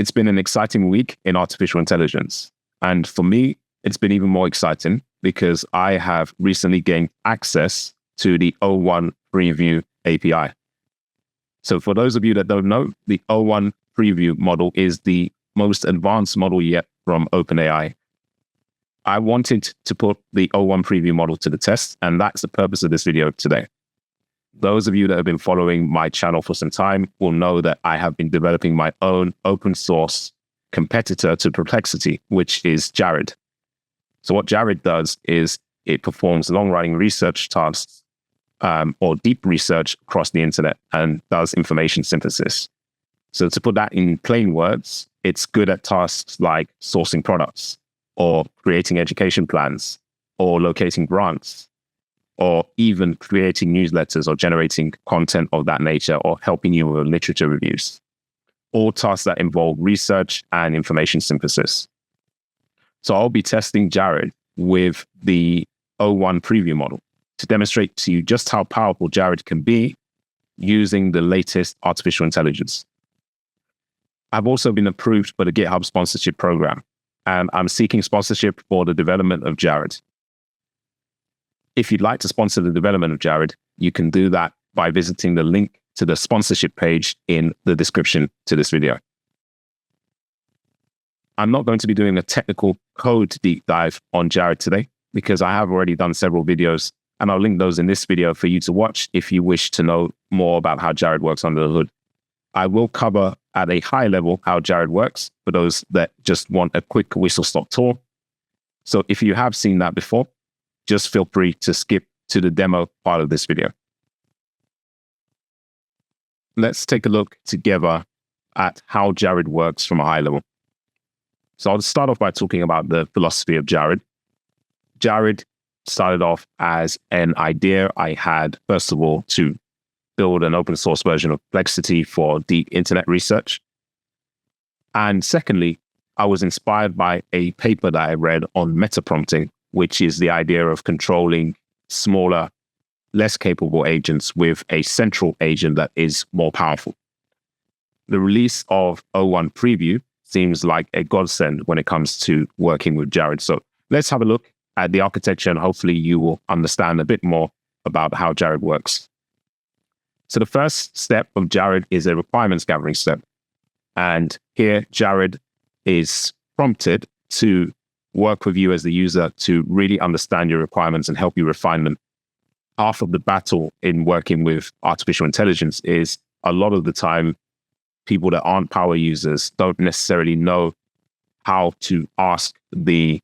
It's been an exciting week in artificial intelligence. And for me, it's been even more exciting because I have recently gained access to the O1 Preview API. So for those of you that don't know, the O1 Preview model is the most advanced model yet from OpenAI. I wanted to put the O1 Preview model to the test, and that's the purpose of this video today. Those of you that have been following my channel for some time will know that I have been developing my own open source competitor to Perplexity, which is Jar3d. So what Jar3d does is it performs long-running research tasks or deep research across the internet and does information synthesis. So to put that in plain words, it's good at tasks like sourcing products or creating education plans or locating grants, or even creating newsletters or generating content of that nature, or helping you with literature reviews. All tasks that involve research and information synthesis. So I'll be testing Jar3d with the O1 Preview model to demonstrate to you just how powerful Jar3d can be using the latest artificial intelligence. I've also been approved for the GitHub sponsorship program, and I'm seeking sponsorship for the development of Jar3d. If you'd like to sponsor the development of Jar3d, you can do that by visiting the link to the sponsorship page in the description to this video. I'm not going to be doing a technical code deep dive on Jar3d today because I have already done several videos, and I'll link those in this video for you to watch if you wish to know more about how Jar3d works under the hood. I will cover at a high level how Jar3d works for those that just want a quick whistle-stop tour. So if you have seen that before, just feel free to skip to the demo part of this video. Let's take a look together at how Jar3d works from a high level. So I'll start off by talking about the philosophy of Jar3d. Jar3d started off as an idea I had, first of all, to build an open source version of Perplexity for deep internet research. And secondly, I was inspired by a paper that I read on meta-prompting, which is the idea of controlling smaller, less capable agents with a central agent that is more powerful. The release of O1 Preview seems like a godsend when it comes to working with Jar3d. So let's have a look at the architecture, and hopefully you will understand a bit more about how Jar3d works. So the first step of Jar3d is a requirements gathering step. And here Jar3d is prompted to work with you as the user to really understand your requirements and help you refine them. Half of the battle in working with artificial intelligence is a lot of the time, people that aren't power users don't necessarily know how to ask the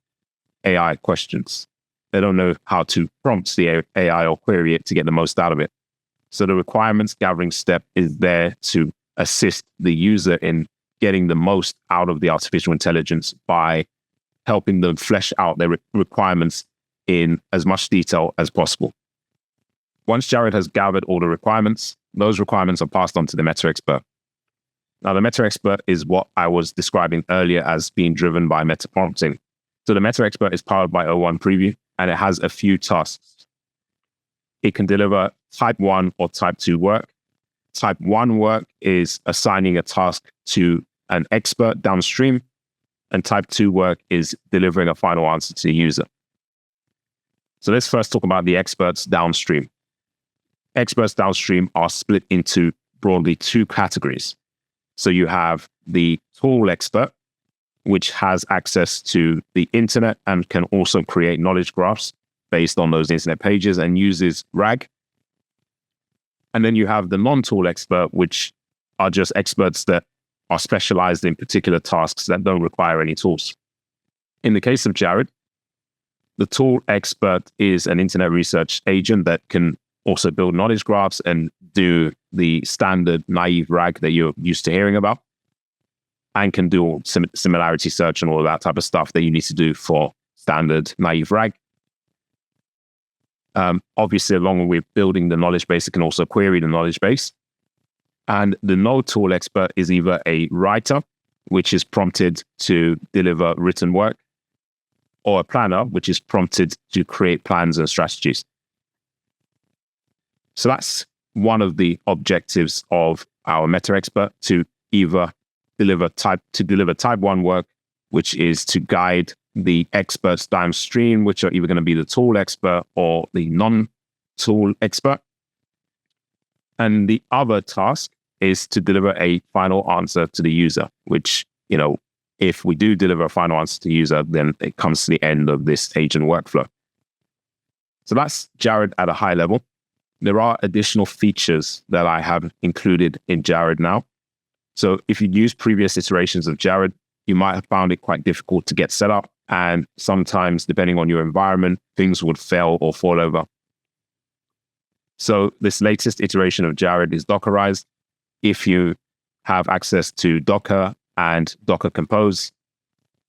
AI questions. They don't know how to prompt the AI or query it to get the most out of it. So the requirements gathering step is there to assist the user in getting the most out of the artificial intelligence by helping them flesh out their requirements in as much detail as possible. Once Jar3d has gathered all the requirements, those requirements are passed on to the meta expert. Now, the meta expert is what I was describing earlier as being driven by meta prompting. So the meta expert is powered by O1 Preview, and it has a few tasks. It can deliver type 1 or type 2 work. Type 1 work is assigning a task to an expert downstream, and type 2 work is delivering a final answer to the user. So let's first talk about the experts downstream. Experts downstream are split into broadly two categories. So you have the tool expert, which has access to the internet and can also create knowledge graphs based on those internet pages and uses RAG. And then you have the non-tool expert, which are just experts that are specialized in particular tasks that don't require any tools. In the case of Jar3d, the tool expert is an internet research agent that can also build knowledge graphs and do the standard naive RAG that you're used to hearing about, and can do similarity search and all of that type of stuff that you need to do for standard naive RAG. Obviously, along with building the knowledge base, it can also query the knowledge base. And the no tool expert is either a writer, which is prompted to deliver written work, or a planner, which is prompted to create plans and strategies. So that's one of the objectives of our meta expert, to either deliver type 1 work, which is to guide the experts downstream, which are either going to be the tool expert or the non-tool expert. And the other task is to deliver a final answer to the user, which, if we do deliver a final answer to the user, then it comes to the end of this agent workflow. So that's Jar3d at a high level. There are additional features that I have included in Jar3d now. So if you'd used previous iterations of Jar3d, you might have found it quite difficult to get set up. And sometimes, depending on your environment, things would fail or fall over. So this latest iteration of Jar3d is Dockerized. If you have access to Docker and Docker Compose,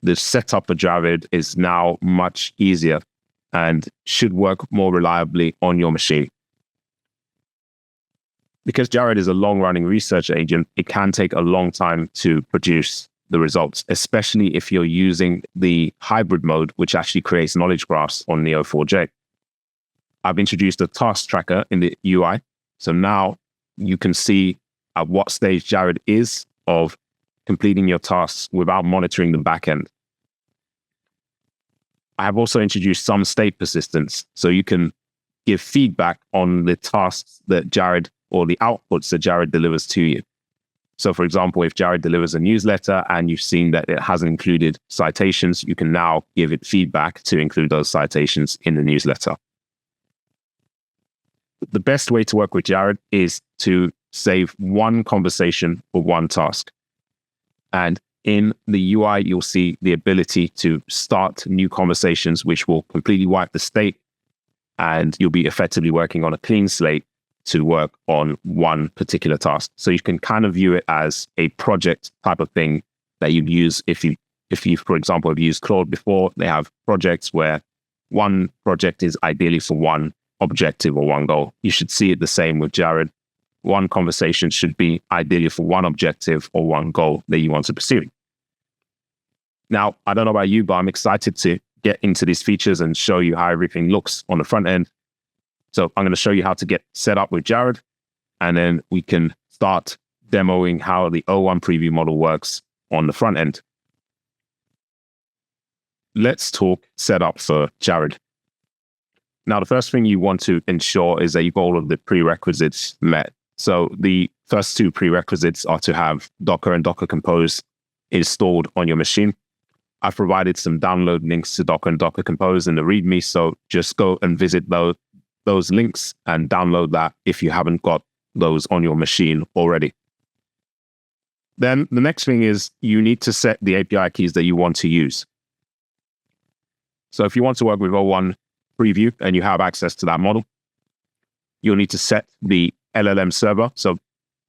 the setup for Jar3d is now much easier and should work more reliably on your machine. Because Jar3d is a long-running research agent, it can take a long time to produce the results, especially if you're using the hybrid mode, which actually creates knowledge graphs on Neo4j. I've introduced a task tracker in the UI. So now you can see at what stage Jar3d is of completing your tasks without monitoring the backend. I have also introduced some state persistence, so you can give feedback on the tasks that Jar3d or the outputs that Jar3d delivers to you. So for example, if Jar3d delivers a newsletter and you've seen that it hasn't included citations, you can now give it feedback to include those citations in the newsletter. The best way to work with Jar3d is to save one conversation for one task. And in the UI, you'll see the ability to start new conversations, which will completely wipe the state. And you'll be effectively working on a clean slate to work on one particular task. So you can kind of view it as a project type of thing that you'd use if you, for example, have used Claude before. They have projects where one project is ideally for one objective or one goal. You should see it the same with Jar3d. One conversation should be ideally for one objective or one goal that you want to pursue. Now, I don't know about you, but I'm excited to get into these features and show you how everything looks on the front end. So I'm going to show you how to get set up with Jar3d, and then we can start demoing how the O1 preview model works on the front end. Let's talk setup for Jar3d. Now, the first thing you want to ensure is that you've got all of the prerequisites met. So the first two prerequisites are to have Docker and Docker Compose installed on your machine. I've provided some download links to Docker and Docker Compose in the README, so just go and visit those links and download that if you haven't got those on your machine already. Then the next thing is you need to set the API keys that you want to use. So if you want to work with O1 preview and you have access to that model, you'll need to set the LLM server. So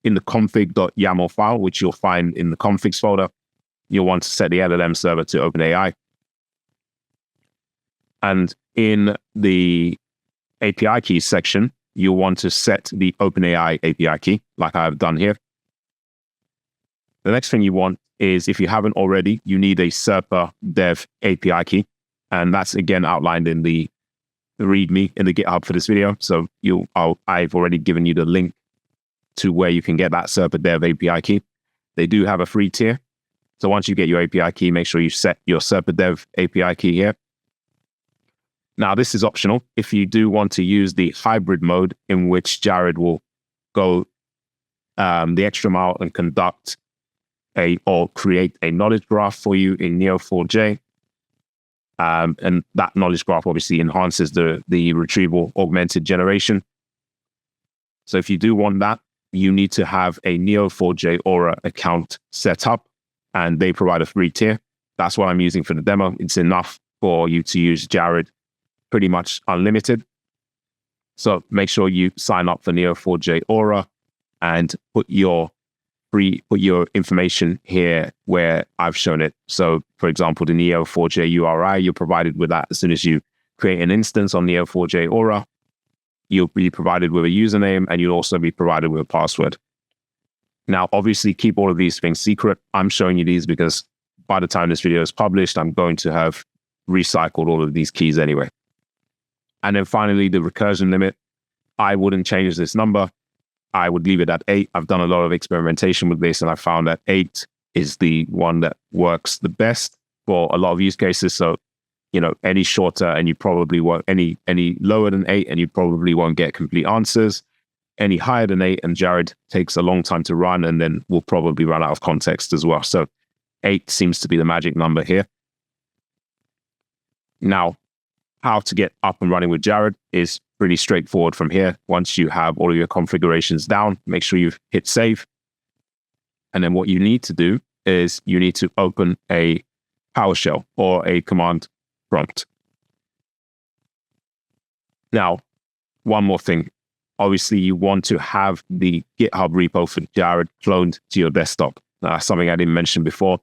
in the config.yaml file, which you'll find in the configs folder, you'll want to set the LLM server to OpenAI. And in the API keys section, you'll want to set the OpenAI API key, like I've done here. The next thing you want is, if you haven't already, you need a surpass dev API key. And that's again outlined in the README in the GitHub for this video. So I've already given you the link to where you can get that surpass dev API key. They do have a free tier. So once you get your API key, make sure you set your surpass dev API key here. Now, this is optional. If you do want to use the hybrid mode, in which Jar3d will go the extra mile and conduct or create a knowledge graph for you in Neo4j. And that knowledge graph obviously enhances the retrieval augmented generation. So if you do want that, you need to have a Neo4j Aura account set up, and they provide a free tier. That's what I'm using for the demo. It's enough for you to use Jar3d pretty much unlimited. So make sure you sign up for Neo4j Aura and put your information here where I've shown it. So for example, the Neo4j URI, you're provided with that as soon as you create an instance on Neo4j Aura. You'll be provided with a username, and you'll also be provided with a password. Now, obviously, keep all of these things secret. I'm showing you these because by the time this video is published, I'm going to have recycled all of these keys anyway. And then finally, the recursion limit. I wouldn't change this number. I would leave it at 8. I've done a lot of experimentation with this, and I found that 8 is the one that works the best for a lot of use cases. So, any shorter and you probably won't, any lower than 8 and you probably won't get complete answers. Any higher than 8 and Jar3d takes a long time to run and then will probably run out of context as well. So 8 seems to be the magic number here. Now, how to get up and running with Jar3d is pretty straightforward from here. Once you have all of your configurations down, make sure you've hit save. And then what you need to do is you need to open a PowerShell or a command prompt. Now, one more thing. Obviously, you want to have the GitHub repo for Jar3d cloned to your desktop. Something I didn't mention before,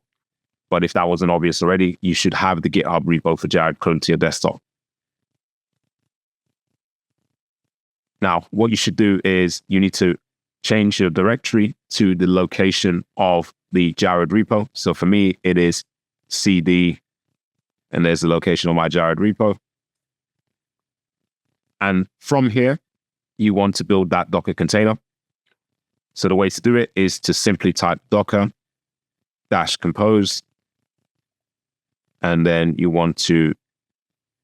but if that wasn't obvious already, you should have the GitHub repo for Jar3d cloned to your desktop. Now, what you should do is you need to change your directory to the location of the Jar3d repo. So for me, it is cd, and there's the location of my Jar3d repo. And from here, you want to build that Docker container. So the way to do it is to simply type docker-compose, and then you want to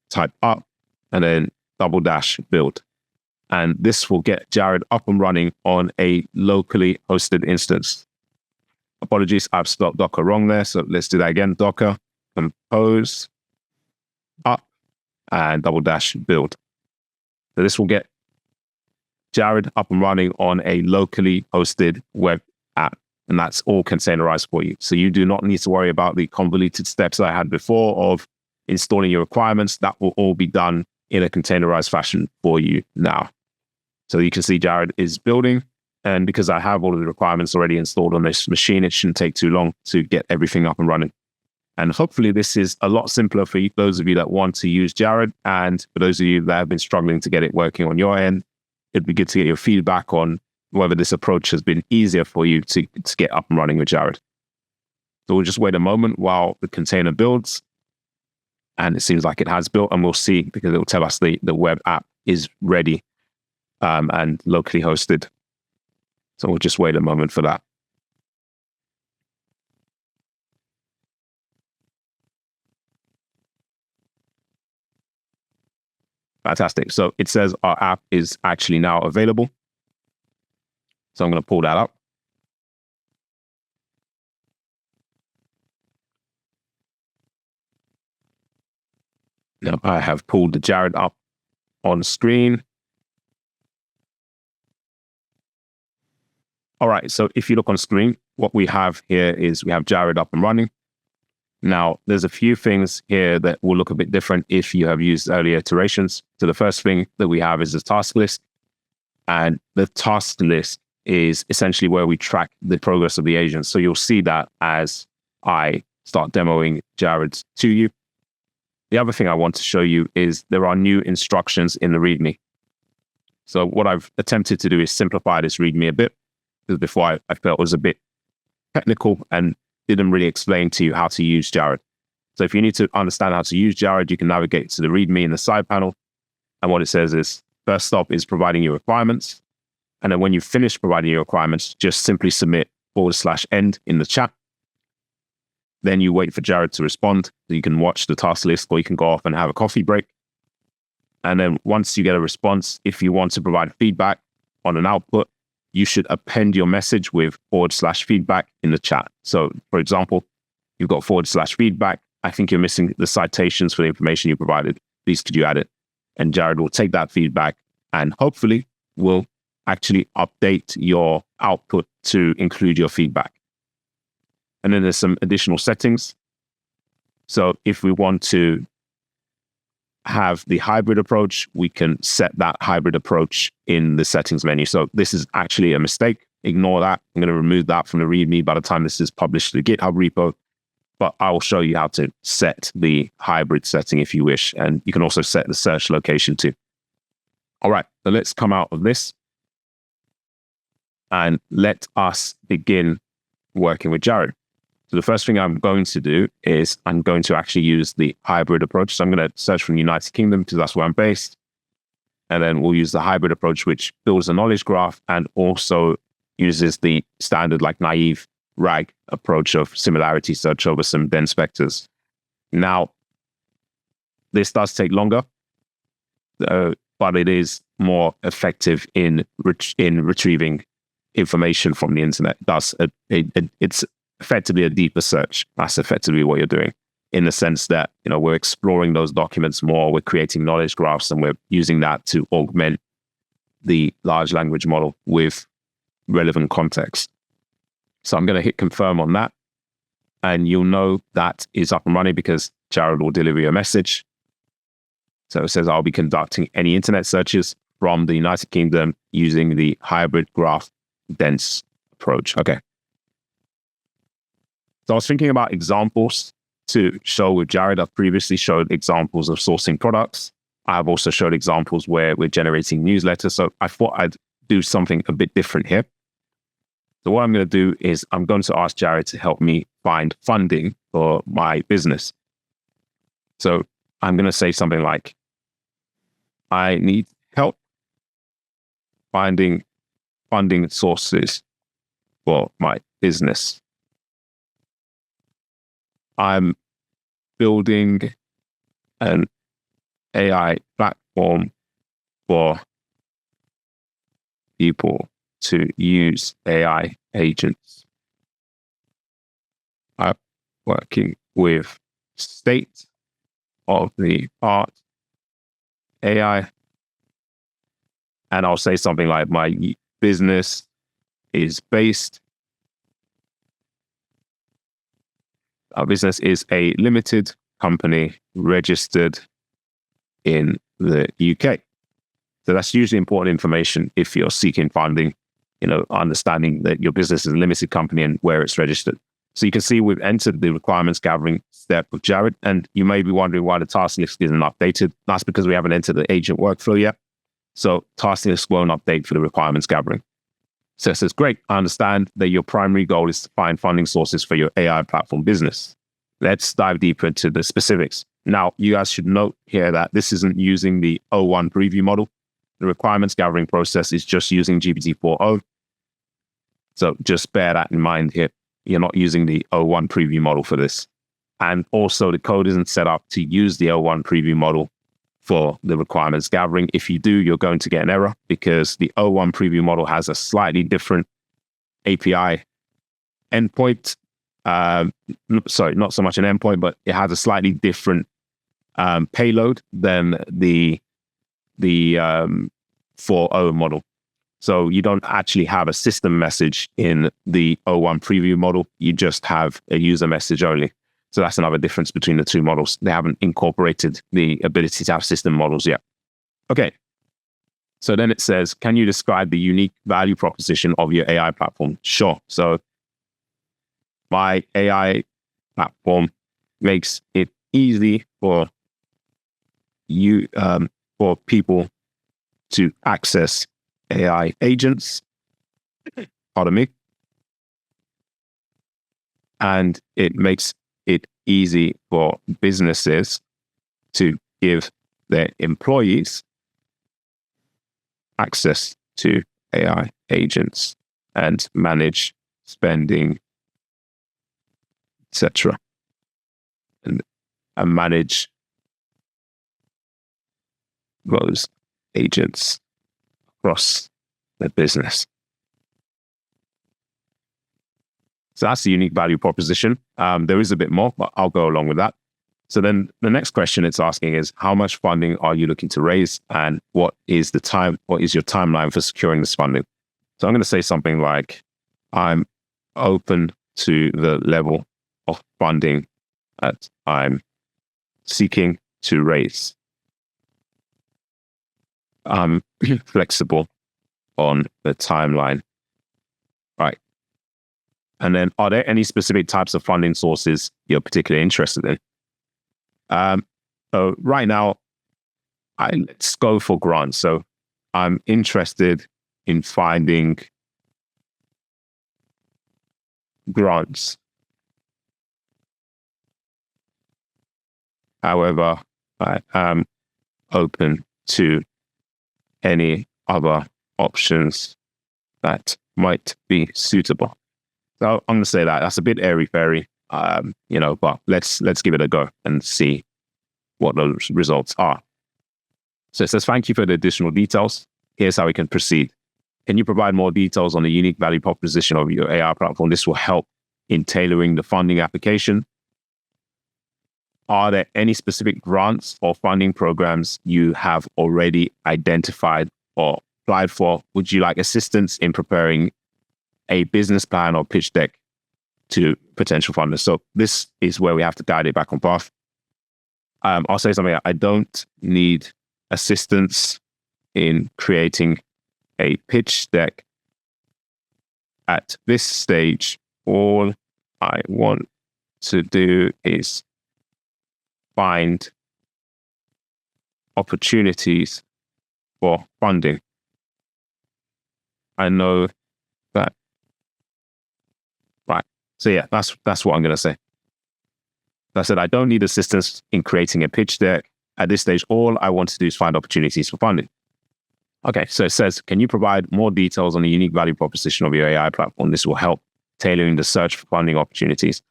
type up and then /build. And this will get Jar3d up and running on a locally hosted instance. Apologies, I've spelled Docker wrong there. So let's do that again. Docker compose up and /build. So this will get Jar3d up and running on a locally hosted web app. And that's all containerized for you. So you do not need to worry about the convoluted steps I had before of installing your requirements. That will all be done in a containerized fashion for you now. So you can see Jar3d is building. And because I have all of the requirements already installed on this machine, it shouldn't take too long to get everything up and running. And hopefully this is a lot simpler for you, those of you that want to use Jar3d. And for those of you that have been struggling to get it working on your end, it'd be good to get your feedback on whether this approach has been easier for you to get up and running with Jar3d. So we'll just wait a moment while the container builds. And it seems like it has built, and we'll see because it will tell us the web app is ready and locally hosted. So we'll just wait a moment for that. Fantastic. So it says our app is actually now available. So I'm going to pull that up. Now I have pulled the Jar3d up on screen. All right, so if you look on screen, what we have here is we have Jar3d up and running. Now, there's a few things here that will look a bit different if you have used earlier iterations. So the first thing that we have is the task list. And the task list is essentially where we track the progress of the agent. So you'll see that as I start demoing Jar3d to you. The other thing I want to show you is there are new instructions in the README. So what I've attempted to do is simplify this README a bit, because before I felt it was a bit technical and didn't really explain to you how to use Jar3d. So if you need to understand how to use Jar3d, you can navigate to the README in the side panel. And what it says is, first stop is providing your requirements. And then when you finish providing your requirements, just simply submit /end in the chat. Then you wait for Jar3d to respond. So you can watch the task list, or you can go off and have a coffee break. And then once you get a response, if you want to provide feedback on an output, you should append your message with /feedback in the chat. So for example, you've got /feedback. I think you're missing the citations for the information you provided. Please could you add it? And Jar3d will take that feedback and hopefully will actually update your output to include your feedback. And then there's some additional settings. So if we want to have the hybrid approach, we can set that hybrid approach in the settings menu. So this is actually a mistake. Ignore that. I'm going to remove that from the README by the time this is published to the GitHub repo. But I will show you how to set the hybrid setting if you wish. And you can also set the search location too. All right, so let's come out of this and let us begin working with Jar3d. So the first thing I'm going to do is I'm going to actually use the hybrid approach. So I'm going to search from the United Kingdom because that's where I'm based. And then we'll use the hybrid approach, which builds a knowledge graph and also uses the standard like naive RAG approach of similarity search over some dense vectors. Now, this does take longer, but it is more effective in retrieving information from the internet. Thus, it's effectively a deeper search. That's effectively what you're doing, in the sense that, you know, we're exploring those documents more, we're creating knowledge graphs, and we're using that to augment the large language model with relevant context. So I'm going to hit confirm on that, and you'll know that is up and running because Jar3d will deliver you a message. So it says, I'll be conducting any internet searches from the United Kingdom using the hybrid graph dense approach. Okay. So I was thinking about examples to show with Jar3d. I've previously showed examples of sourcing products. I have also showed examples where we're generating newsletters. So I thought I'd do something a bit different here. So what I'm going to do is I'm going to ask Jar3d to help me find funding for my business. So I'm going to say something like, I need help finding funding sources for my business. I'm building an AI platform for people to use AI agents. I'm working with state-of-the-art AI. And I'll say something like, my business is based. Our business is a limited company registered in the UK. So that's usually important information if you're seeking funding, you know, understanding that your business is a limited company and where it's registered. So you can see we've entered the requirements gathering step with Jar3d, and you may be wondering why the task list isn't updated. That's because we haven't entered the agent workflow yet. So task list won't update for the requirements gathering. So it says, great, I understand that your primary goal is to find funding sources for your AI platform business. Let's dive deeper into the specifics. Now, you guys should note here that this isn't using the O1 preview model. The requirements gathering process is just using GPT-4o. So just bear that in mind here. You're not using the O1 preview model for this. And also the code isn't set up to use the O1 preview model for the requirements gathering. If you do, you're going to get an error because the O1 preview model has a slightly different API endpoint. Sorry, not so much an endpoint, but it has a slightly different payload than the 4o model. So you don't actually have a system message in the O1 preview model. You just have a user message only. So that's another difference between the two models. They haven't incorporated the ability to have system models yet. Okay. So then it says, can you describe the unique value proposition of your AI platform? Sure. So my AI platform makes it easy for you, for people to access AI agents, pardon me, and it makes it easy for businesses to give their employees access to AI agents and manage spending, etc., and manage those agents across the business. So that's the unique value proposition. There is a bit more, but I'll go along with that. So then the next question it's asking is, how much funding are you looking to raise, and what is your timeline for securing this funding? So I'm going to say something like, I'm open to the level of funding that I'm seeking to raise. I'm flexible on the timeline. Right. And then, are there any specific types of funding sources you're particularly interested in? So right now, let's go for grants. So I'm interested in finding grants. However, I am open to any other options that might be suitable. So I'm going to say that's a bit airy-fairy, but let's give it a go and see what those results are. So it says, thank you for the additional details. Here's how we can proceed. Can you provide more details on the unique value proposition of your AI platform? This will help in tailoring the funding application. Are there any specific grants or funding programs you have already identified or applied for? Would you like assistance in preparing a business plan or pitch deck to potential funders? So this is where we have to guide it back on path. I'll say something. I don't need assistance in creating a pitch deck at this stage. All I want to do is find opportunities for funding. I know that. Right. So yeah, that's what I'm going to say. I said, I don't need assistance in creating a pitch deck. At this stage, all I want to do is find opportunities for funding. Okay, so it says, can you provide more details on the unique value proposition of your AI platform? This will help tailoring the search for funding opportunities.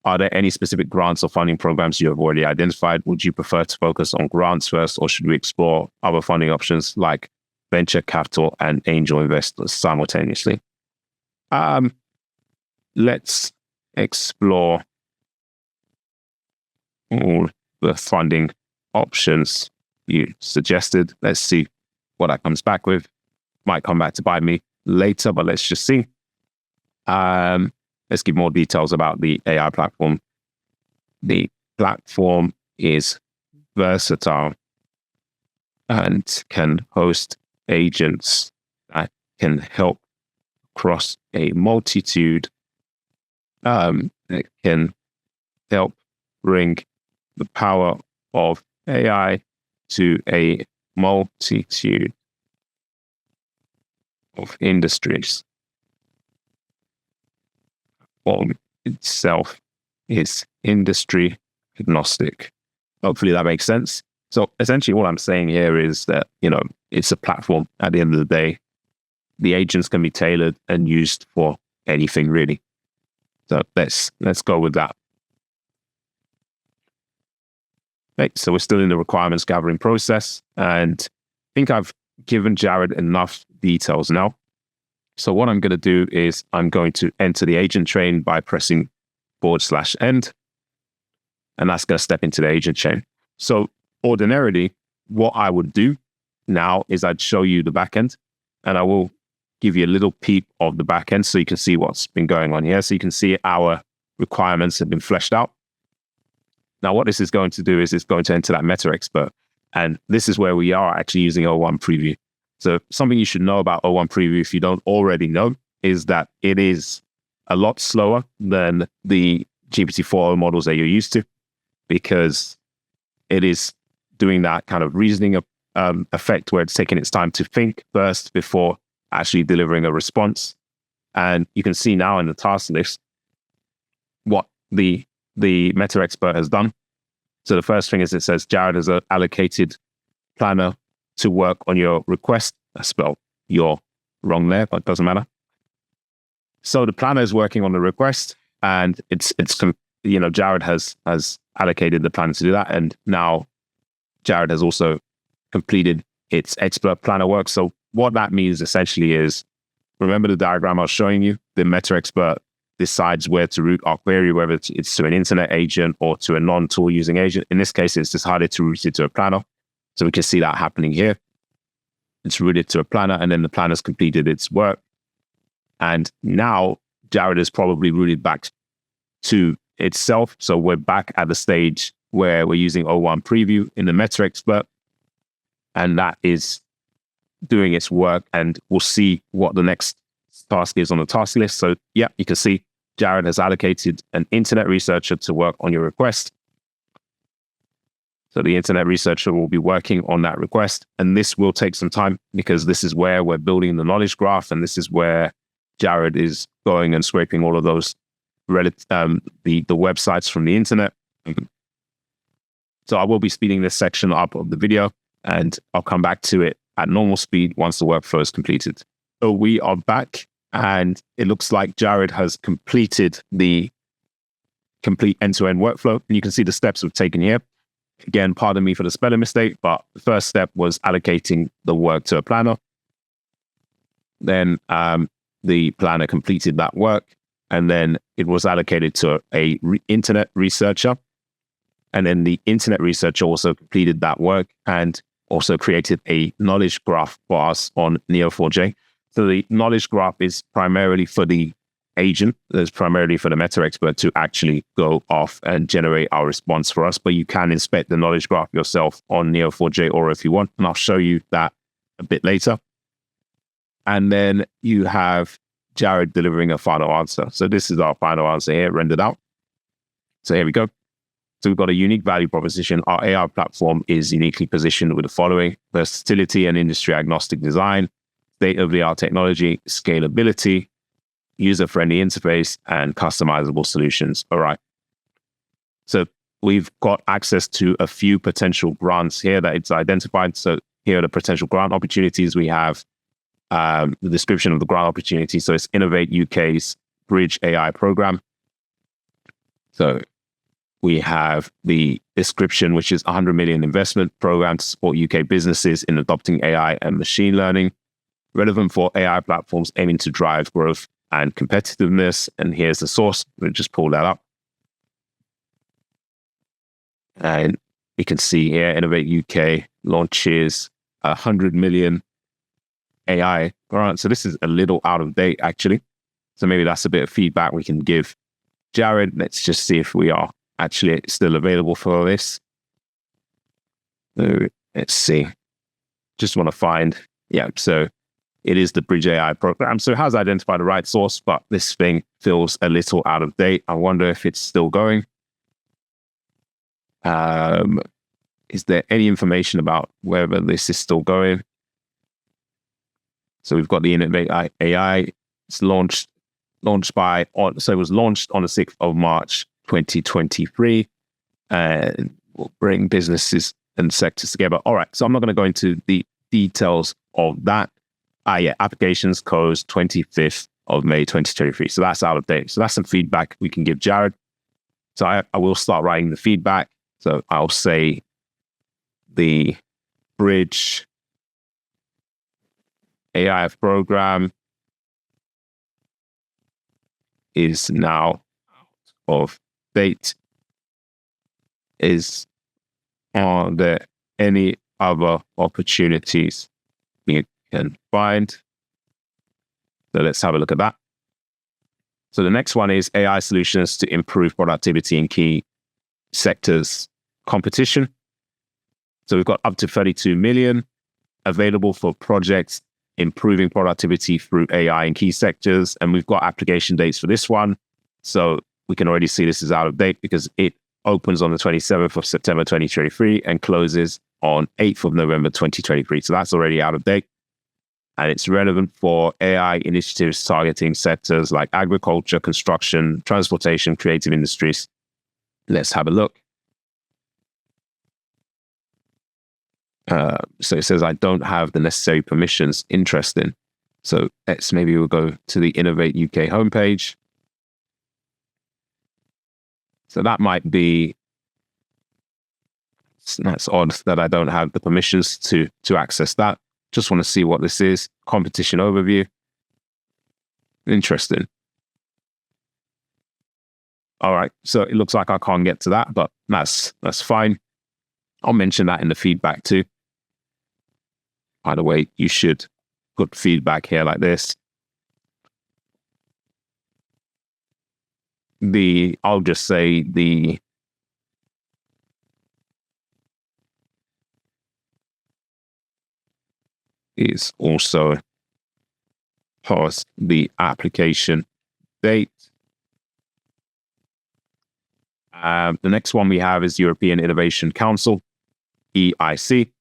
Are there any specific grants or funding programs you have already identified? Would you prefer to focus on grants first, or should we explore other funding options like venture capital and angel investors simultaneously? Let's explore all the funding options you suggested. Let's see what that comes back with. Might come back to bite me later, but let's just see. Let's give more details about the AI platform. The platform is versatile and can host agents that can help across a multitude. It can help bring the power of AI to a multitude of industries. Platform itself is industry agnostic. Hopefully that makes sense. So essentially all I'm saying here is that, it's a platform. At the end of the day, the agents can be tailored and used for anything really. So let's go with that. Okay, so we're still in the requirements gathering process, and I think I've given Jar3d enough details now. So what I'm going to do is I'm going to enter the agent chain by pressing /end, and that's going to step into the agent chain. So ordinarily, what I would do now is I'd show you the backend, and I will give you a little peek of the backend so you can see what's been going on here. So you can see our requirements have been fleshed out. Now, what this is going to do is it's going to enter that meta expert. And this is where we are actually using O1 Preview. So something you should know about O1 Preview, if you don't already know, is that it is a lot slower than the GPT-4o models that you're used to, because it is doing that kind of reasoning effect where it's taking its time to think first before actually delivering a response. And you can see now in the task list what the meta expert has done. So the first thing is it says Jar3d has allocated planner to work on your request. I spelled you're wrong there, but it doesn't matter. So the planner is working on the request, and it's Jar3d has allocated the planner to do that, and now Jar3d has also completed its expert planner work. So what that means essentially is, remember the diagram I was showing you? The meta expert decides where to route our query, whether it's to an internet agent or to a non-tool using agent. In this case, it's decided to route it to a planner. So we can see that happening here. It's routed to a planner, and then the planner's completed its work. And now Jar3d is probably routed back to itself. So we're back at the stage where we're using O1 Preview in the meta expert, and that is doing its work, and we'll see what the next task is on the task list. So yeah, you can see Jar3d has allocated an internet researcher to work on your request. So the internet researcher will be working on that request, and this will take some time because this is where we're building the knowledge graph, and this is where Jar3d is going and scraping all of those the websites from the internet. So I will be speeding this section up of the video, and I'll come back to it at normal speed once the workflow is completed. So we are back, And it looks like Jar3d has completed the complete end-to-end workflow. And you can see the steps we've taken here. Again, pardon me for the spelling mistake, but the first step was allocating the work to a planner. Then the planner completed that work, and then it was allocated to a internet researcher. And then the internet researcher also completed that work and also created a knowledge graph for us on Neo4j. So the knowledge graph is primarily for the agent, that's primarily for the meta expert to actually go off and generate our response for us. But you can inspect the knowledge graph yourself on Neo4j Aura if you want, and I'll show you that a bit later. And then you have Jar3d delivering a final answer. So this is our final answer here, rendered out. So here we go. So we've got a unique value proposition. Our AI platform is uniquely positioned with the following: versatility and industry agnostic design, state-of-the-art technology, scalability, user-friendly interface, and customizable solutions. All right. So we've got access to a few potential grants here that it's identified. So here are the potential grant opportunities. We have the description of the grant opportunity. So it's Innovate UK's Bridge AI program. So we have the description, which is 100 million investment program to support UK businesses in adopting AI and machine learning, relevant for AI platforms aiming to drive growth and competitiveness. And here's the source. We'll just pull that up. And we can see here, Innovate UK launches 100 million AI grant. So this is a little out of date, actually. So maybe that's a bit of feedback we can give Jar3d. Let's just see if we are actually still available for this. So let's see. Just want to find, yeah, so it is the Bridge AI program. So it has identified the right source, but this thing feels a little out of date. I wonder if it's still going. Is there any information about whether this is still going? So we've got the Innovate AI. It's launched by, so it was launched on the 6th of March, 2023, and will bring businesses and sectors together. All right, so I'm not going to go into the details of that. Applications closed 25th of May, 2023. So that's out of date. So that's some feedback we can give Jar3d. So I will start writing the feedback. So I'll say the Bridge AI program is now out of date. Are there any other opportunities we can find? So let's have a look at that. So the next one is AI solutions to improve productivity in key sectors. Competition. So we've got up to 32 million available for projects improving productivity through AI in key sectors. And we've got application dates for this one. So we can already see this is out of date because it opens on the 27th of September, 2023 and closes on 8th of November, 2023. So that's already out of date. And it's relevant for AI initiatives targeting sectors like agriculture, construction, transportation, creative industries. Let's have a look. So it says, I don't have the necessary permissions. Interesting. So we'll go to the Innovate UK homepage. So that might be, that's odd that I don't have the permissions to access that. Just want to see what this is. Competition overview. Interesting. All right. So it looks like I can't get to that, but that's fine. I'll mention that in the feedback too. By the way, you should put feedback here like this. I'll just say the is also past the application date. The next one we have is European Innovation Council, EIC.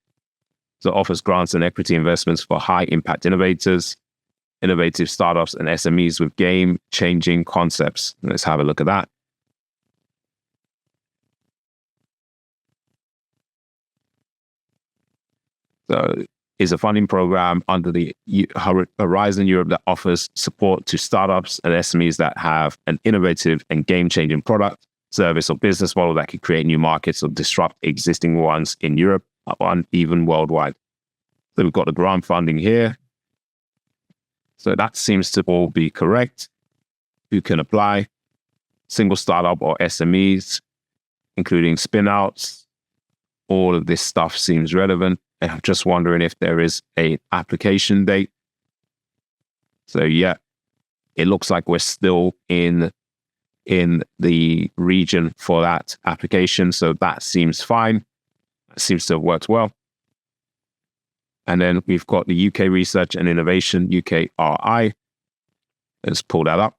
So offers grants and equity investments for high impact innovators, innovative startups and SMEs with game changing concepts. Let's have a look at that. So is a funding program under the Horizon Europe that offers support to startups and SMEs that have an innovative and game-changing product, service, or business model that could create new markets or disrupt existing ones in Europe or even worldwide. So we've got the grant funding here. So that seems to all be correct. Who can apply? Single startup or SMEs, including spin-outs. All of this stuff seems relevant. And I'm just wondering if there is an application date. So yeah, it looks like we're still in the region for that application. So that seems fine. That seems to have worked well. And then we've got the UK Research and Innovation, UKRI. Let's pull that up.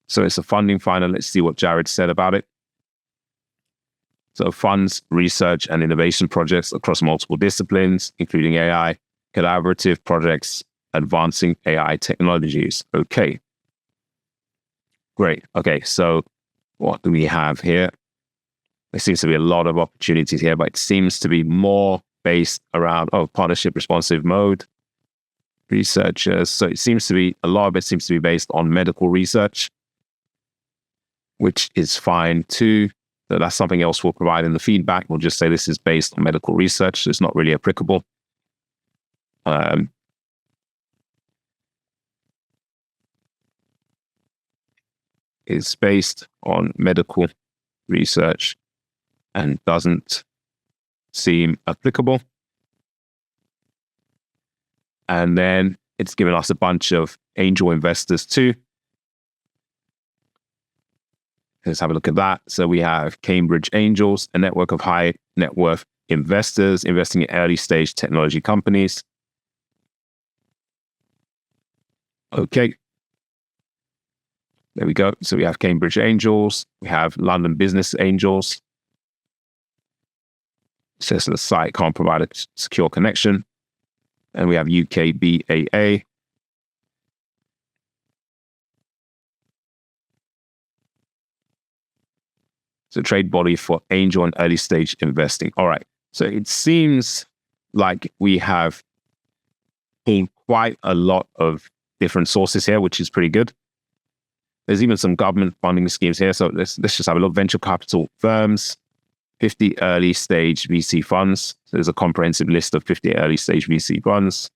So it's a funding final. Let's see what Jar3d said about it. So funds research and innovation projects across multiple disciplines, including AI, collaborative projects, advancing AI technologies. Okay. Great. Okay, so what do we have here? There seems to be a lot of opportunities here, but it seems to be more based around, partnership responsive mode, researchers. So it seems to be, a lot of it seems to be based on medical research, which is fine too. So that's something else we'll provide in the feedback. We'll just say this is based on medical research. So it's not really applicable. It's based on medical research and doesn't seem applicable. And then it's given us a bunch of angel investors too. Let's have a look at that. So we have Cambridge Angels, a network of high net worth investors investing in early stage technology companies. Okay. There we go. So we have Cambridge Angels. We have London Business Angels. It says the site can't provide a secure connection. And we have UKBAA. So trade body for angel and early stage investing. All right. So it seems like we have pulled quite a lot of different sources here, which is pretty good. There's even some government funding schemes here. So let's just have a look. Venture capital firms, 50 early stage VC funds. So there's a comprehensive list of 50 early stage VC funds.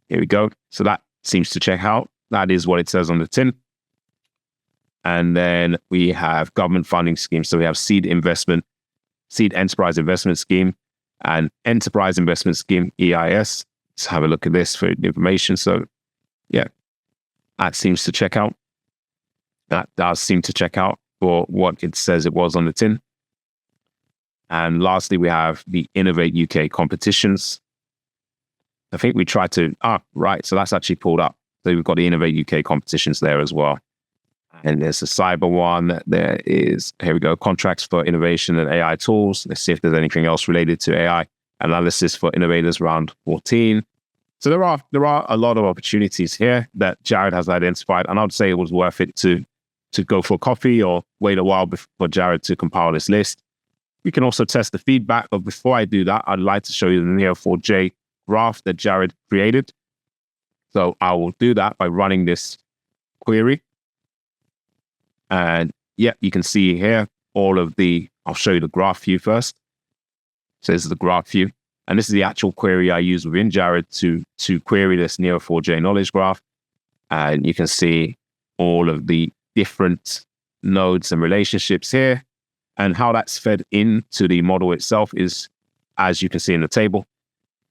Here we go. So that seems to check out. That is what it says on the tin. And then we have government funding schemes. So we have seed enterprise investment scheme and enterprise investment scheme, EIS. Let's have a look at this for information. So yeah, that seems to check out. That does seem to check out for what it says it was on the tin. And lastly, we have the Innovate UK competitions. I think we tried to, right. So that's actually pulled up. So we've got the Innovate UK competitions there as well. And there's a cyber one. There is, here we go, contracts for innovation and AI tools. Let's see if there's anything else related to AI analysis for innovators, round 14. So there are a lot of opportunities here that Jar3d has identified. And I would say it was worth it to go for coffee or wait a while for Jar3d to compile this list. We can also test the feedback, but before I do that, I'd like to show you the Neo4j graph that Jar3d created. So I will do that by running this query. And yeah, you can see here all of I'll show you the graph view first. So this is the graph view. And this is the actual query I use within Jar3d to query this Neo4j knowledge graph. And you can see all of the different nodes and relationships here. And how that's fed into the model itself is, as you can see in the table.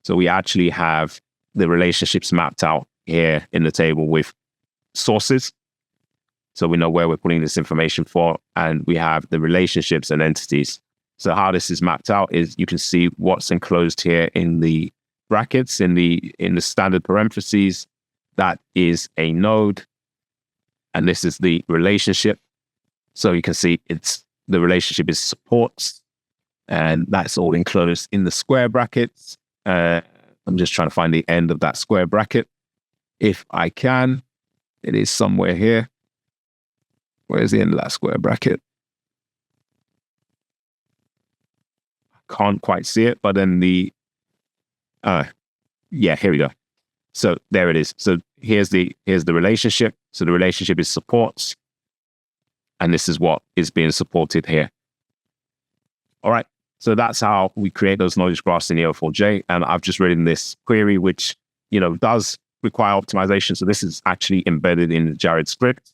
So we actually have the relationships mapped out here in the table with sources. So we know where we're putting this information for, and we have the relationships and entities. So how this is mapped out is you can see what's enclosed here in the brackets, in the standard parentheses. That is a node, and this is the relationship. So you can see the relationship is supports, and that's all enclosed in the square brackets. I'm just trying to find the end of that square bracket. If I can, it is somewhere here. Where's the end of that square bracket? can't quite see it, but then yeah, here we go. So there it is. So here's the relationship. So the relationship is supports, and this is what is being supported here. All right. So that's how we create those knowledge graphs in Neo4j. And I've just written this query, which, does require optimization. So this is actually embedded in the Jar3d script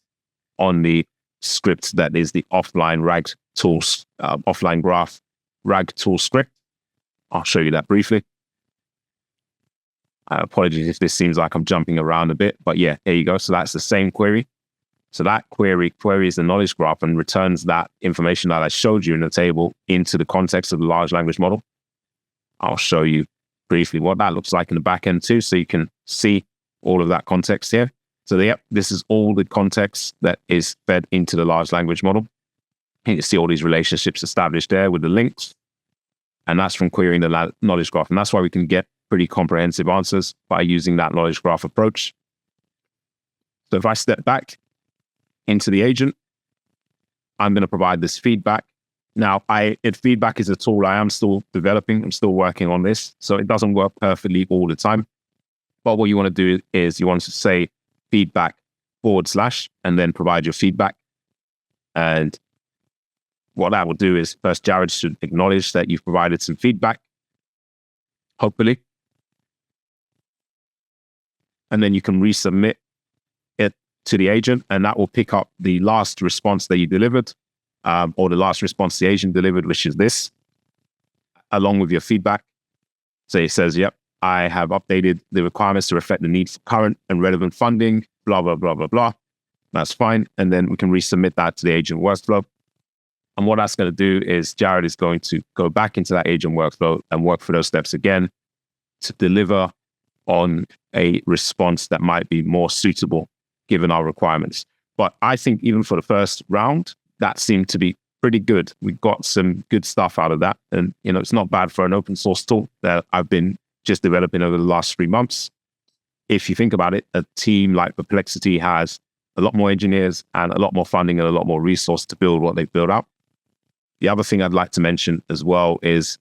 on the script that is the offline RAG tools, offline graph RAG tool script. I'll show you that briefly. Apologies if this seems like I'm jumping around a bit, but yeah, there you go. So that's the same query. So that query queries the knowledge graph and returns that information that I showed you in the table into the context of the large language model. I'll show you briefly what that looks like in the back end too, so you can see all of that context here. So yep, this is all the context that is fed into the large language model. You can see all these relationships established there with the links. And that's from querying the knowledge graph. And that's why we can get pretty comprehensive answers by using that knowledge graph approach. So if I step back into the agent, I'm going to provide this feedback. Now, feedback is a tool I am still developing. I'm still working on this. So it doesn't work perfectly all the time. But what you want to do is you want to say feedback / and then provide your feedback. And what that will do is first, Jar3d should acknowledge that you've provided some feedback, hopefully. And then you can resubmit it to the agent, and that will pick up the last response that you delivered, or the last response the agent delivered, which is this, along with your feedback. So it says, yep, I have updated the requirements to reflect the need for current and relevant funding, blah, blah, blah, blah, blah. That's fine. And then we can resubmit that to the agent workflow. And what that's going to do is Jar3d is going to go back into that agent workflow and work through those steps again to deliver on a response that might be more suitable given our requirements. But I think even for the first round, that seemed to be pretty good. We got some good stuff out of that. And, it's not bad for an open source tool that I've been just developing over the last 3 months. If you think about it, a team like Perplexity has a lot more engineers and a lot more funding and a lot more resource to build what they've built out. The other thing I'd like to mention as well is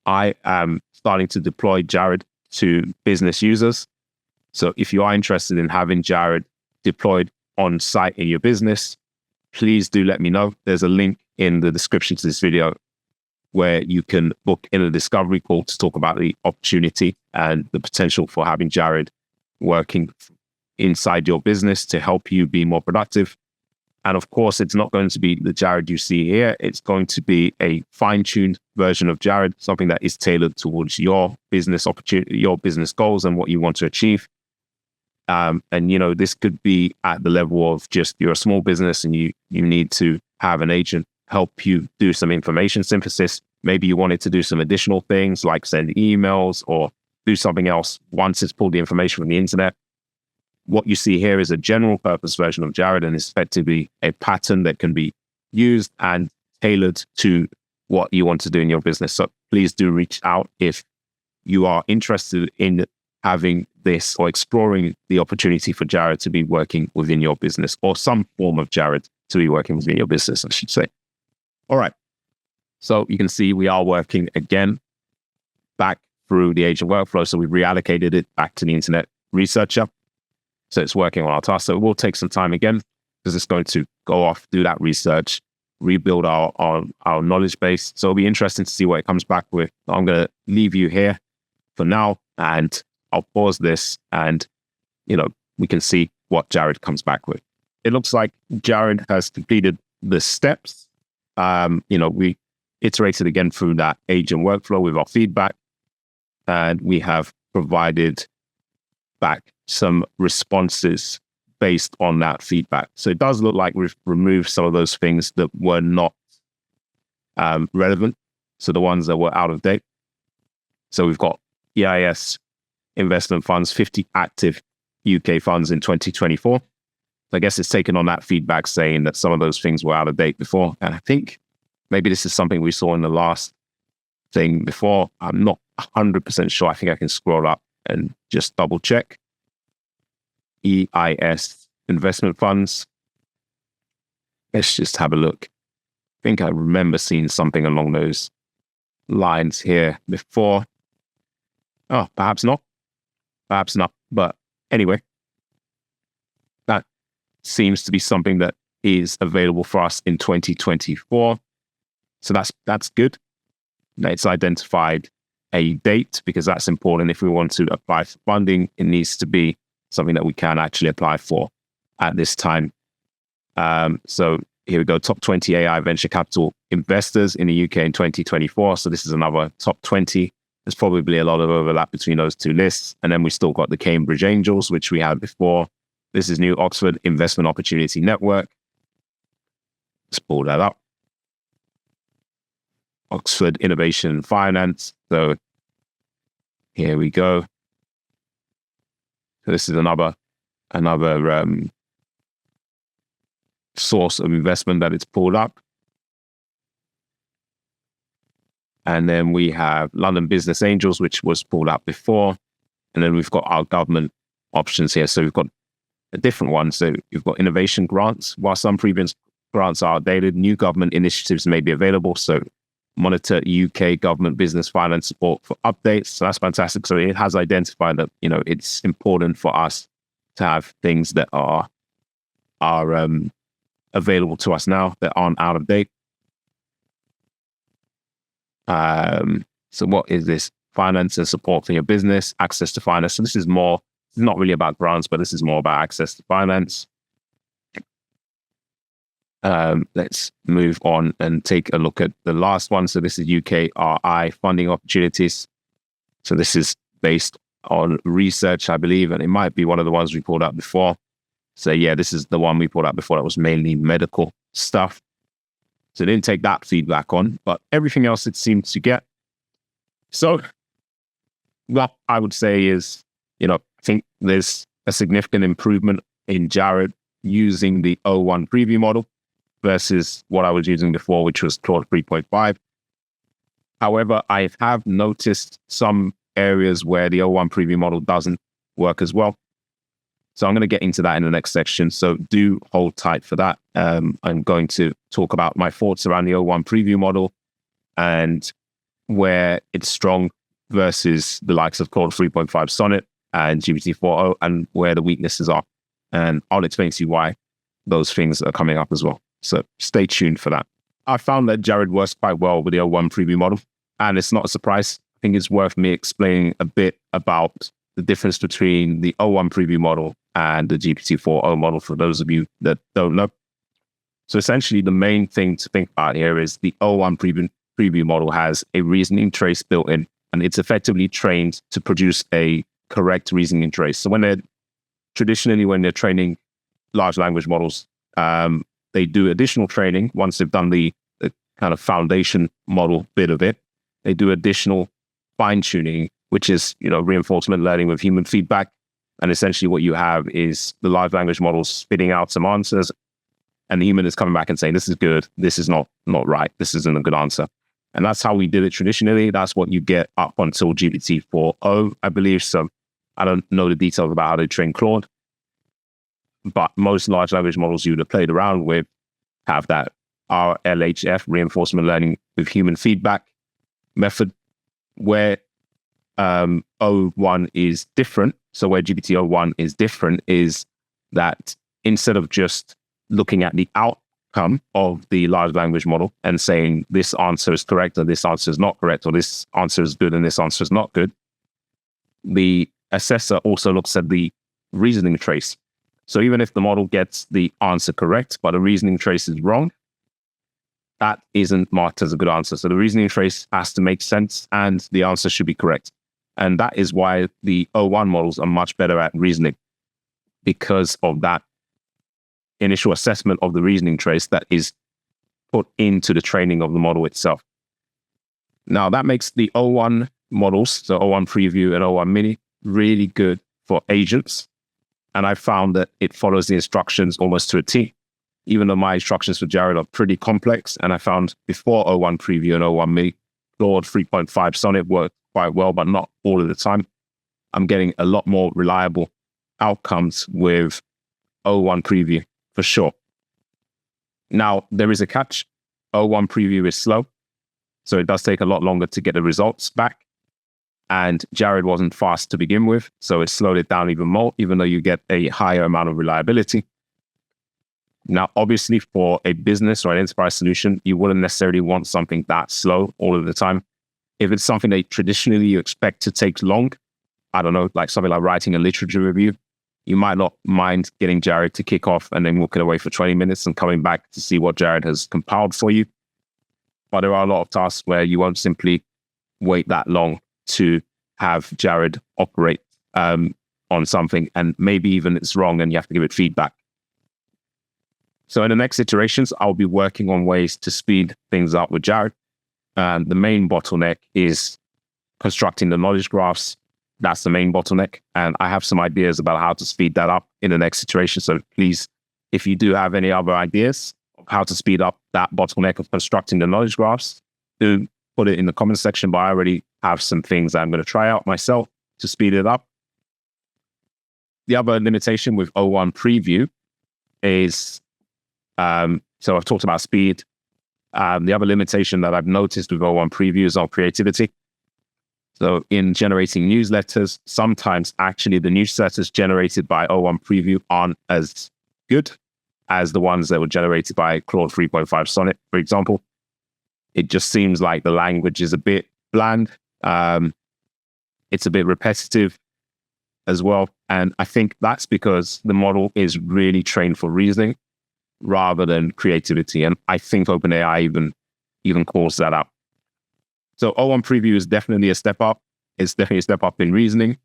I am starting to deploy Jar3d to business users. So if you are interested in having Jar3d deployed on site in your business, please do let me know. There's a link in the description to this video where you can book in a discovery call to talk about the opportunity and the potential for having Jar3d working inside your business to help you be more productive. And of course, it's not going to be the Jar3d you see here. It's going to be a fine-tuned version of Jar3d, something that is tailored towards your business opportunity, your business goals and what you want to achieve. And, this could be at the level of just you're a small business and you need to have an agent help you do some information synthesis. Maybe you wanted to do some additional things like send emails or do something else once it's pulled the information from the internet. What you see here is a general purpose version of Jar3d, and it's effectively a pattern that can be used and tailored to what you want to do in your business. So please do reach out if you are interested in having this or exploring the opportunity for Jar3d to be working within your business, or some form of Jar3d to be working within your business, I should say. All right. So you can see we are working again back through the agent workflow. So we've reallocated it back to the internet researcher. So it's working on our task. So it will take some time again because it's going to go off, do that research, rebuild our knowledge base. So it'll be interesting to see what it comes back with. I'm going to leave you here for now, and I'll pause this and, we can see what Jar3d comes back with. It looks like Jar3d has completed the steps. We iterated again through that agent workflow with our feedback, and we have provided back some responses based on that feedback. So it does look like we've removed some of those things that were not relevant. So the ones that were out of date. So we've got EIS investment funds, 50 active UK funds in 2024. I guess it's taken on that feedback saying that some of those things were out of date before. And I think maybe this is something we saw in the last thing before. I'm not 100% sure. I think I can scroll up and just double check. EIS investment funds. Let's just have a look. I think I remember seeing something along those lines here before. Oh, perhaps not. Perhaps not. But anyway, that seems to be something that is available for us in 2024. So that's good. It's identified a date because that's important. If we want to apply for funding, it needs to be something that we can actually apply for at this time. So here we go, top 20 AI venture capital investors in the UK in 2024. So this is another top 20. There's probably a lot of overlap between those two lists. And then we still got the Cambridge Angels, which we had before. This is new Oxford Investment Opportunity Network. Let's pull that up. Oxford Innovation and Finance. So here we go. So this is another source of investment that it's pulled up. And then we have London Business Angels, which was pulled up before. And then we've got our government options here. So we've got a different one. So you've got innovation grants. While some previous grants are outdated, new government initiatives may be available. So monitor UK government business finance support for updates. So that's fantastic. So it has identified that, it's important for us to have things that are available to us now that aren't out of date. So what is this? Finance and support for your business, access to finance. So this is not really about grants, but this is more about access to finance. Let's move on and take a look at the last one. So this is UKRI funding opportunities. So this is based on research, I believe, and it might be one of the ones we pulled up before. So yeah, this is the one we pulled up before that was mainly medical stuff. So didn't take that feedback on, but everything else it seemed to get. So what I would say is, I think there's a significant improvement in Jar3d using the O1 preview model versus what I was using before, which was Claude 3.5. However, I have noticed some areas where the O1 preview model doesn't work as well. So I'm going to get into that in the next section. So do hold tight for that. I'm going to talk about my thoughts around the O1 preview model and where it's strong versus the likes of Claude 3.5 Sonnet and GPT-4o and where the weaknesses are. And I'll explain to you why those things are coming up as well. So stay tuned for that. I found that Jar3d works quite well with the O1 preview model, and it's not a surprise. I think it's worth me explaining a bit about the difference between the O1 preview model and the GPT-4o model for those of you that don't know. So essentially, the main thing to think about here is the O1 preview model has a reasoning trace built in, and it's effectively trained to produce a correct reasoning trace. So when they're training large language models, they do additional training. Once they've done the kind of foundation model bit of it, they do additional fine-tuning, which is, reinforcement learning with human feedback. And essentially what you have is the large language model spitting out some answers, and the human is coming back and saying, this is good, this is not right, this isn't a good answer. And that's how we did it traditionally. That's what you get up until GPT-4o, I believe. So I don't know the details about how they train Claude, but most large language models you would have played around with have that RLHF, reinforcement learning with human feedback method, where O1 is different. So where GPT-O1 is different is that instead of just looking at the outcome of the large language model and saying this answer is correct or this answer is not correct or this answer is good and this answer is not good, the assessor also looks at the reasoning trace. So even if the model gets the answer correct, but the reasoning trace is wrong, that isn't marked as a good answer. So the reasoning trace has to make sense and the answer should be correct. And that is why the O1 models are much better at reasoning, because of that initial assessment of the reasoning trace that is put into the training of the model itself. Now that makes the O1 models, so O1 Preview and O1 Mini, really good for agents. And I found that it follows the instructions almost to a T, even though my instructions for Jar3d are pretty complex. And I found before O1 Preview and O1 Mini, Claude 3.5 Sonnet worked quite well, but not all of the time. I'm getting a lot more reliable outcomes with O1 Preview for sure. Now, there is a catch. O1 Preview is slow. So it does take a lot longer to get the results back. And Jar3d wasn't fast to begin with, so it slowed it down even more, even though you get a higher amount of reliability. Now, obviously, for a business or an enterprise solution, you wouldn't necessarily want something that slow all of the time. If it's something that traditionally you expect to take long, I don't know, like something like writing a literature review, you might not mind getting Jar3d to kick off and then walking away for 20 minutes and coming back to see what Jar3d has compiled for you. But there are a lot of tasks where you won't simply wait that long to have Jar3d operate on something, and maybe even it's wrong and you have to give it feedback. So in the next iterations, I'll be working on ways to speed things up with Jar3d. The main bottleneck is constructing the knowledge graphs. That's the main bottleneck. And I have some ideas about how to speed that up in the next iteration. So please, if you do have any other ideas of how to speed up that bottleneck of constructing the knowledge graphs, do put it in the comment section. But I already have some things I'm going to try out myself to speed it up. The other limitation with O1 preview is, so I've talked about speed. The other limitation that I've noticed with O1 preview is on creativity. So in generating newsletters, sometimes actually the newsletters generated by O1 preview aren't as good as the ones that were generated by Claude 3.5 Sonnet, for example. It just seems like the language is a bit bland. It's a bit repetitive as well. And I think that's because the model is really trained for reasoning rather than creativity. And I think OpenAI even calls that out. So O1 preview is definitely a step up. It's definitely a step up in reasoning,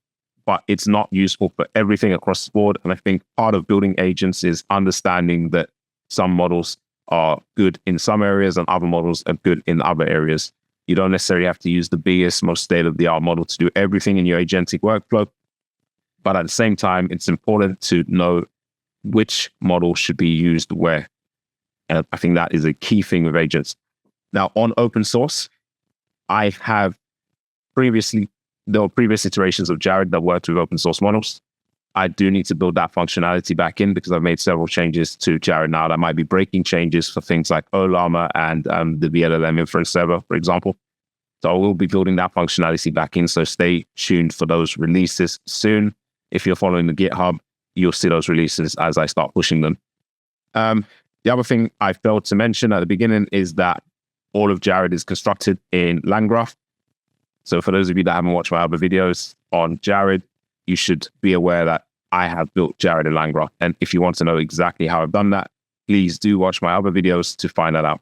but it's not useful for everything across the board. And I think part of building agents is understanding that some models are good in some areas and other models are good in other areas. You don't necessarily have to use the biggest, most state-of-the-art model to do everything in your agentic workflow. But at the same time, it's important to know which model should be used where. And I think that is a key thing with agents. Now, on open source, I have there were previous iterations of Jar3d that worked with open source models. I do need to build that functionality back in because I've made several changes to Jar3d now that might be breaking changes for things like Ollama and the VLLM inference server, for example. So I will be building that functionality back in. So stay tuned for those releases soon. If you're following the GitHub, you'll see those releases as I start pushing them. The other thing I failed to mention at the beginning is that all of Jar3d is constructed in LangGraph. So for those of you that haven't watched my other videos on Jar3d, you should be aware that I have built Jar3d in LangGraph. And if you want to know exactly how I've done that, please do watch my other videos to find that out.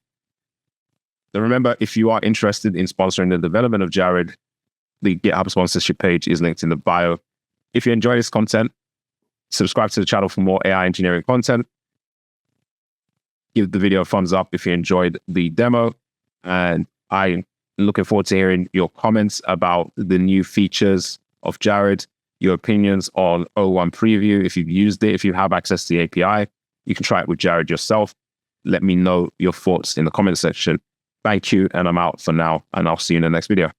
So remember, if you are interested in sponsoring the development of Jar3d, the GitHub sponsorship page is linked in the bio. If you enjoy this content, subscribe to the channel for more AI engineering content. Give the video a thumbs up if you enjoyed the demo. And I'm looking forward to hearing your comments about the new features of Jar3d, your opinions on O1 preview. If you've used it, if you have access to the API, you can try it with Jar3d yourself. Let me know your thoughts in the comment section. Thank you, and I'm out for now, and I'll see you in the next video.